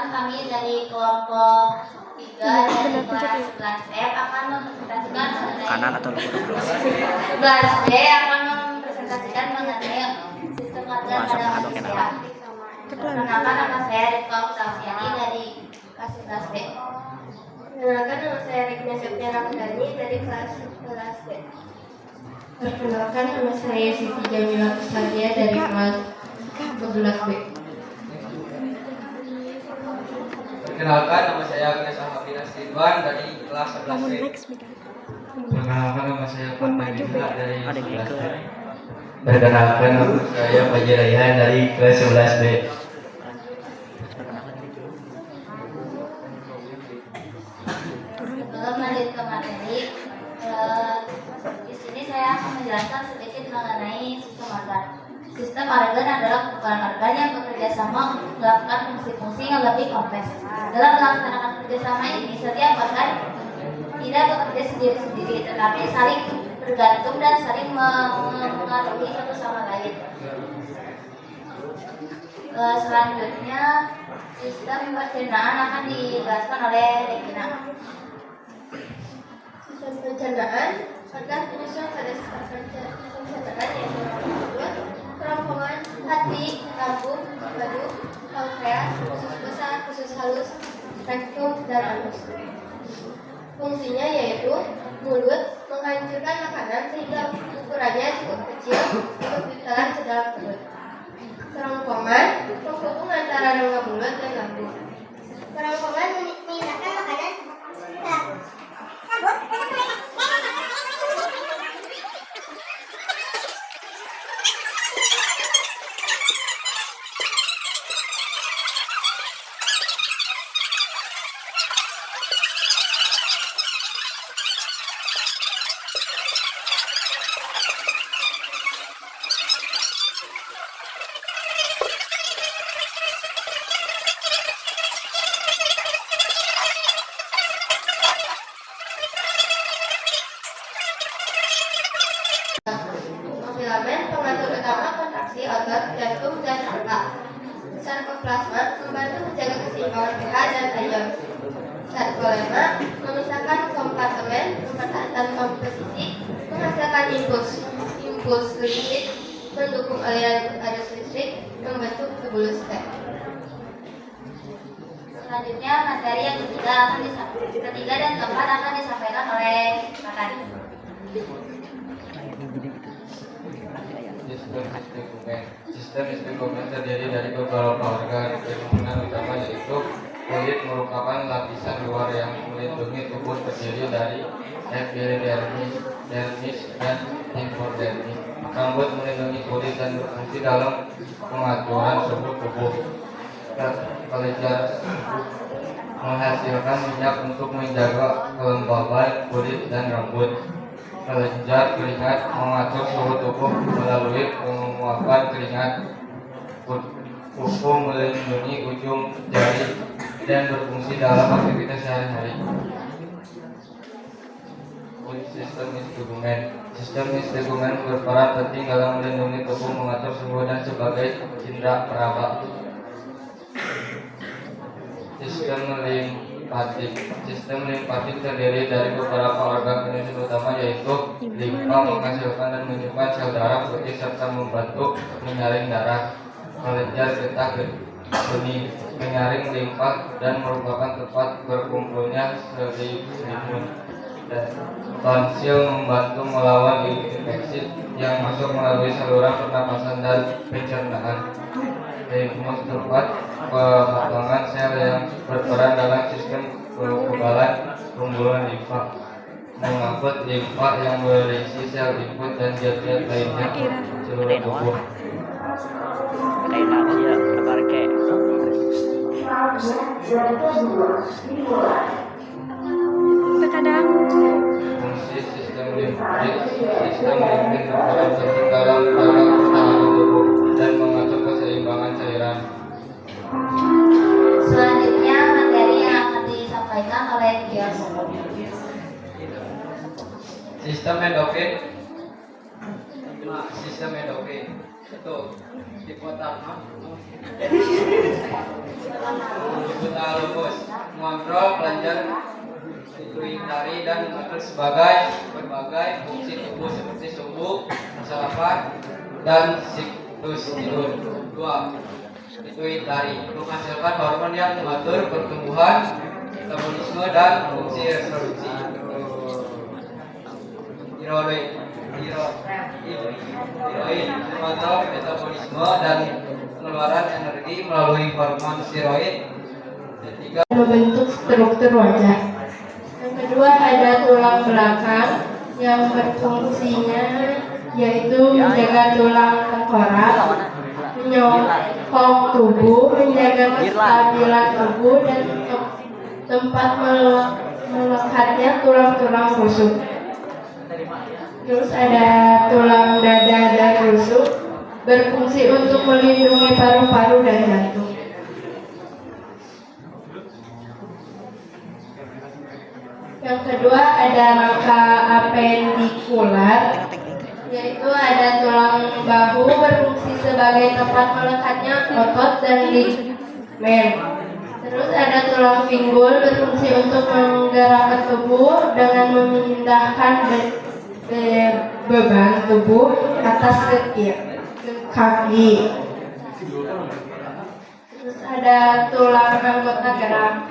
kami dari kelompok 3 dari kelas 11F akan mempresentasikan kanan atau luar 11B akan mempresentasikan mengenai sistem harga pada manusia. Perkenalkan, nama saya Rifka Utamiani dari kelas 11B. Perkenalkan, nama saya Regina Septiana Ramadhani dari kelas 11B. Perkenalkan, nama saya Siti Jamila Kusadia dari kelas 11B. Perkenalkan, nama saya Agnes Ahmad Sidwan dari kelas 11B. Perkenalkan, nama saya Fatma dari ada yang 11B. ke Perkenalkan, nama saya Fajar Raihan dari kelas 11B. Sebelum lanjut ke materi, di sini saya akan menjelaskan sedikit mengenai sistem organ. Sistem organ adalah kumpulan organ yang bekerja sama untuk melakukan fungsi-fungsi yang lebih kompleks. Dalam melaksanakan kerjasama ini, setiap organ tidak bekerja sendiri-sendiri, tetapi saling bergantung dan saling mengaruhi satu sama lain. Selanjutnya, sistem pencernaan akan dijelaskan oleh Regina. Sistem pencernaan organ penyusun pada sistem pencernaan yang berikut: kerongkongan, hati, lambung, madu, pankreas, usus besar, usus halus, rektum, dan anus. Fungsinya yaitu mulut menghancurkan makanan sehingga ukurannya cukup kecil untuk ditelan ke dalam perut. Kerongkongan menghubung antara rongga mulut dan lambung. Kerongkongan memindahkan makanan ke lambung. Filamen pengatur utama kontraksi otot, jantung, dan otak. Sarkoplasma membantu menjaga keseimbangan pH dan ion. Sarkolema memisahkan kompartemen, mempertahankan komposisi, menghasilkan impuls listrik, mendukung aliran arus listrik, membentuk tubulus stem. Selanjutnya, materi yang ketiga dan keempat akan disampaikan oleh Kakak. Sistem istiqomah terdiri dari beberapa organ. Yang utama yaitu kulit merupakan lapisan luar yang melindungi tubuh, terdiri dari epidermis, dermis, dan hipodermis. Rambut melindungi kulit dan berfungsi dalam pengaturan suhu tubuh. Kelenjar menghasilkan minyak untuk menjaga kelembaban kulit dan rambut. Kelenjar keringat mengatur suhu tubuh melalui penguapan keringat. Kuku melindungi ujung jari dan berfungsi dalam aktivitas sehari-hari. Sistem istegumen berperan penting dalam melindungi tubuh, mengatur suhu, dan sebagai indera peraba. Sistem limpatik terdiri dari beberapa organ penyusun utama, yaitu limfa menghasilkan dan menyimpan sel darah putih serta membantu menyaring darah. Kelenjar getah benih menyaring limfa dan merupakan tempat berkumpulnya sel-sel. Tonsil membantu melawan infeksi yang masuk melalui saluran pernapasan dan pencernaan. Limfus tempat pematangan sel yang berperan dalam sistem kekebalan pembuluh limfa, mengangkut limfa yang berisi sel lipid dan zat-zat lainnya ke seluruh tubuh. Fungsi sistem limfik berperan penting dalam pertahanan tubuh dan mengatur keseimbangan cairan. Selanjutnya, materi yang akan disampaikan oleh Kios. Sistem endokrin itu hipotalama disebut alus, mengontrol, kelenjar pituitari dan mengatur sebagai berbagai fungsi tubuh seperti sumbu, saraf, dan siklus tidur. 2. Pituitari menghasilkan hormon yang mengatur pertumbuhan, metabolisme, dan fungsi reproduksi. Tiroid mengontrol metabolisme dan pengeluaran energi melalui hormon tiroid. Ketiga, membentuk struktur wajah. Yang kedua ada tulang belakang yang berfungsinya yaitu menjaga tulang tengkorak, menyokong tubuh, menjaga kestabilan tubuh dan tempat melekatnya tulang-tulang rusuk. Terus ada tulang dada dan rusuk berfungsi untuk melindungi paru-paru dan jantung. Yang kedua ada rangka apendikular, yaitu ada tulang bahu berfungsi sebagai tempat melekatnya otot dan ligamen. Terus ada tulang pinggul berfungsi untuk menggerakkan tubuh dengan memindahkan beban tubuh atas ke kaki. Terus ada tulang anggota gerak.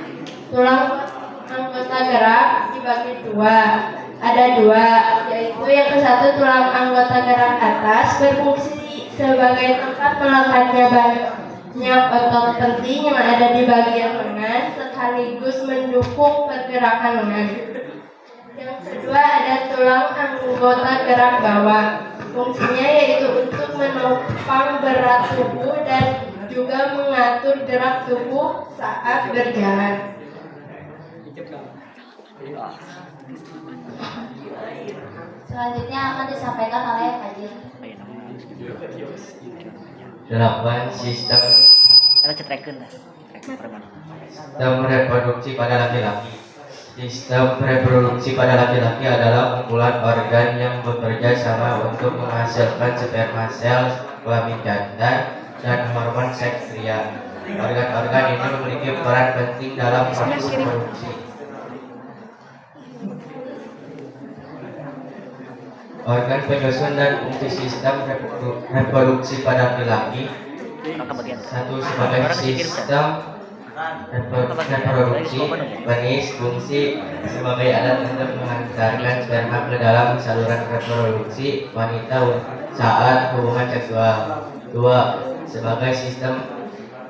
Tulang anggota gerak dibagi dua. Ada dua, yaitu yang ke satu tulang anggota gerak atas berfungsi sebagai tempat melekatnya banyak otot penting yang ada di bagian lengan sekaligus mendukung pergerakan lengan. Yang kedua ada tulang anggota gerak bawah. Fungsinya yaitu untuk menopang berat tubuh dan juga mengatur gerak tubuh saat berjalan. Selanjutnya akan disampaikan oleh Fajir. 8. Sistem reproduksi pada laki-laki. Sistem reproduksi pada laki-laki adalah kumpulan organ yang bekerja sama untuk menghasilkan sperma, sel kelamin jantan, dan hormon seks pria. Organ-organ ini memiliki peran penting dalam proses reproduksi. Organ penyusun dan fungsi sistem reproduksi pada laki-laki. 1. Sebagai sistem reproduksi, penis fungsi sebagai alat untuk mengantarkan sperma ke dalam saluran reproduksi wanita saat hubungan seksual. 2. Sebagai sistem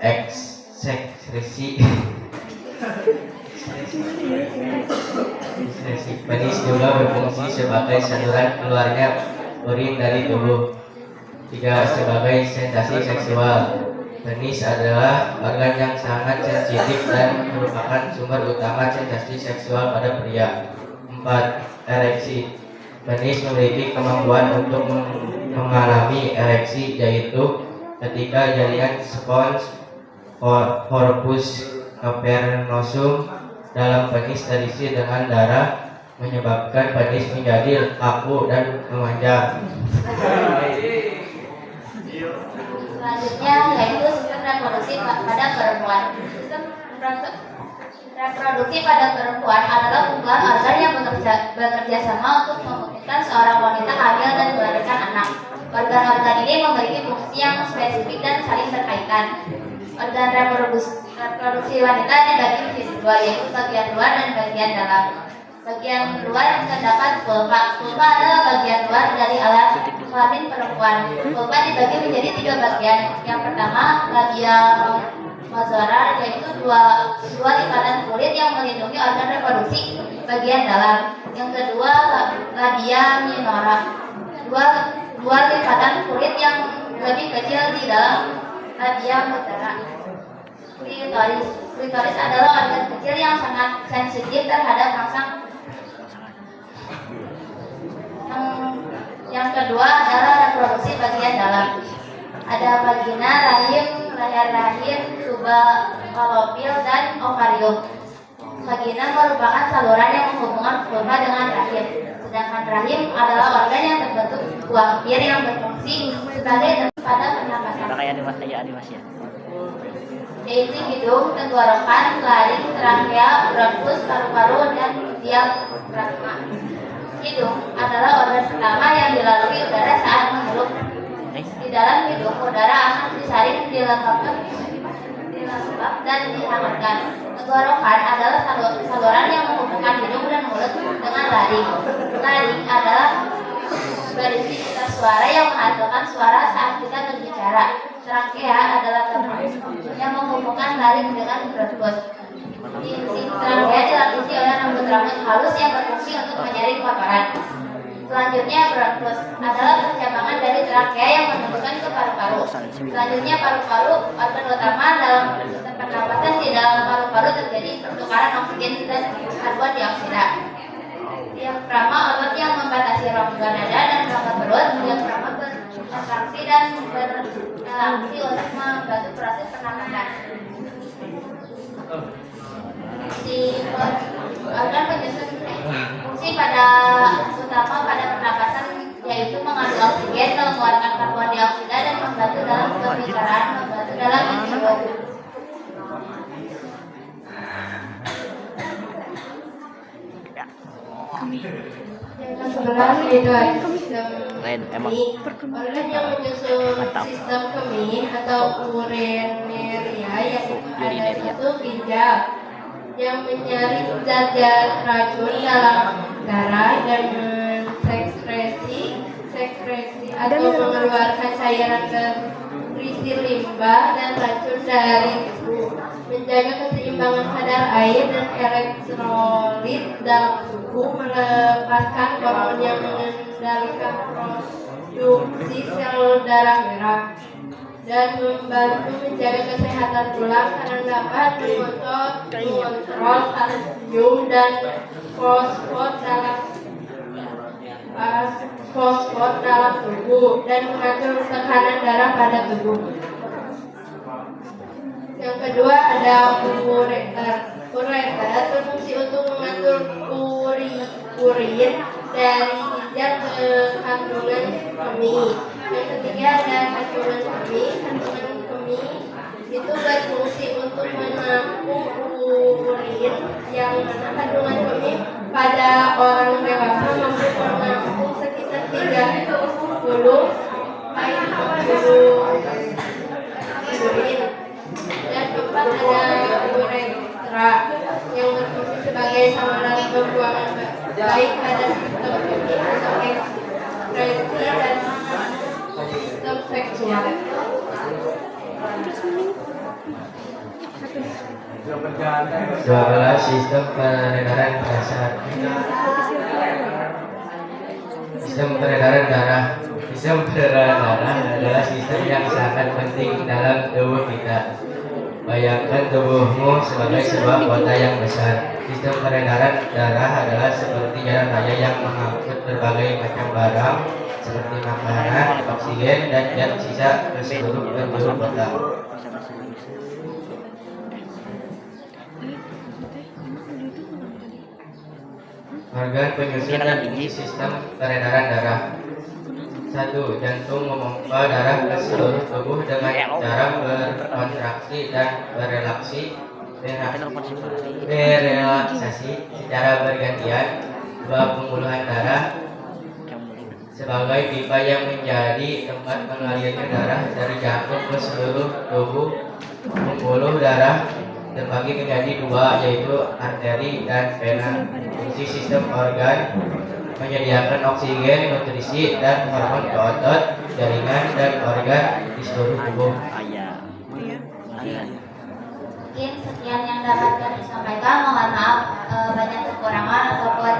ekskresi, penis juga berfungsi sebagai saluran keluarnya urin dari tubuh. 3. Sebagai sensasi seksual, penis adalah organ yang sangat sensitif dan merupakan sumber utama sensasi seksual pada pria. 4. Ereksi, penis memiliki kemampuan untuk mengalami ereksi, yaitu ketika jaringan spons corpus cavernosum dalam penis terisi dengan darah, menyebabkan penis menjadi kaku dan memanjang. Selanjutnya yaitu sistem reproduksi pada perempuan. Sistem reproduksi pada perempuan adalah kumpulan organ yang bekerja sama untuk memungkinkan seorang wanita hamil dan melahirkan anak. Organ-organ ini memiliki fungsi yang spesifik dan saling berkaitan. Organ reproduksi wanita dibagi menjadi dua, yaitu bagian luar dan bagian dalam. Bagian luar terdapat vulva. Vulva adalah bagian luar dari alat kelamin perempuan. Vulva dibagi menjadi 3 bagian. Yang pertama, labia majora, yaitu dua lipatan kulit yang melindungi organ reproduksi bagian dalam. Yang kedua, labia minora, dua lipatan kulit yang lebih kecil di dalam labia majora. Klitoris adalah organ kecil yang sangat sensitif terhadap rangsang. Yang kedua adalah reproduksi bagian dalam. Ada vagina, rahim, leher rahim, tuba falopil, dan ovarium. Vagina merupakan saluran yang menghubungkan vulva dengan rahim. Sedangkan rahim adalah organ yang terbentuk buah pir yang berfungsi sebagai tempat pada pernapasan. yaitu hidung, tenggorokan, laring, trachea, bronkus, paru-paru, dan diafragma. Hidung adalah organ pertama yang dilalui udara saat menghirup. Di dalam hidung, udara akan disaring, dilembabkan dan dihangatkan. Tenggorokan adalah saluran yang menghubungkan hidung dan mulut dengan laring. Laring adalah berisi pita suara yang menghasilkan suara saat kita berbicara. Trachea adalah tempat yang menghubungkan laring dengan bronkus. Trachea dilapisi oleh rambut-rambut halus yang berfungsi untuk menyaring kotoran. Selanjutnya, bronkus adalah percabangan dari trachea yang menembuskan ke paru-paru. Selanjutnya, paru-paru, organ utama dalam sistem pernapasan. Di dalam paru-paru terjadi pertukaran oksigen dan karbon dioksida. Diafragma otot yang membatasi rongga dada dan rongga perut. Diafragma berkontraksi dan berrelaksi untuk membantu proses pernapasan. Organ penyusun fungsi utama pada pernapasan yaitu mengandung oksigen, mengeluarkan karbon dioksida, dan membantu dalam pembicaraan, membantu dalam menghirup. Yang ke-11 yaitu sistem kemih. Organ yang menyusun sistem kemih atau urineria yaitu ada satu ginjal yang menyaring zat-zat racun dalam darah dan sekresi atau mengeluarkan cairan berisi limbah dan racun dari tubuh, menjaga keseimbangan kadar air dan elektrolit dalam tubuh, melepaskan hormon yang mengendalikan produksi sel darah merah, dan membantu menjaga kesehatan tulang karena dapat mengontrol kalsium dan fosfor dalam tubuh dan mengatur tekanan darah pada tubuh. Yang kedua ada ureter. Ureter berfungsi untuk mengatur urin dari ginjal ke kandungan kemih. Yang ketiga ada kandungan kemih. Kandungan kemih itu berfungsi untuk menampung urin, yang mana kandungan kemih pada orang dewasa mampu menampung sekitar 30 sampai 40 urin. Dan keempat ada uretra yang berfungsi sebagai saluran pembuangan baik pada sistem kemih atau ekskresi dan sistem seksual. 12. Sistem peredaran dasar. Sistem peredaran darah. Sistem peredaran darah adalah sistem yang sangat penting dalam tubuh kita. Bayangkan tubuhmu sebagai sebuah kota yang besar. Sistem peredaran darah adalah seperti jalan raya yang mengangkut berbagai macam barang seperti makanan, oksigen, dan zat sisa ke seluruh penjuru kota. Organ penyusun dan sistem peredaran darah. 1. Jantung memompa darah ke seluruh tubuh dengan cara berkontraksi dan berelaksasi secara bergantian. 2. Pembuluhan darah sebagai pipa yang menjadi tempat mengalirnya darah dari jantung ke seluruh tubuh. Pembuluh darah terbagi menjadi 2, yaitu arteri dan vena. Fungsi sistem organ menyediakan oksigen, nutrisi, dan hormon ke otot, jaringan, dan organ di seluruh tubuh. Mungkin sekian yang dapat kami sampaikan. Mohon maaf banyak kekurangan ataupun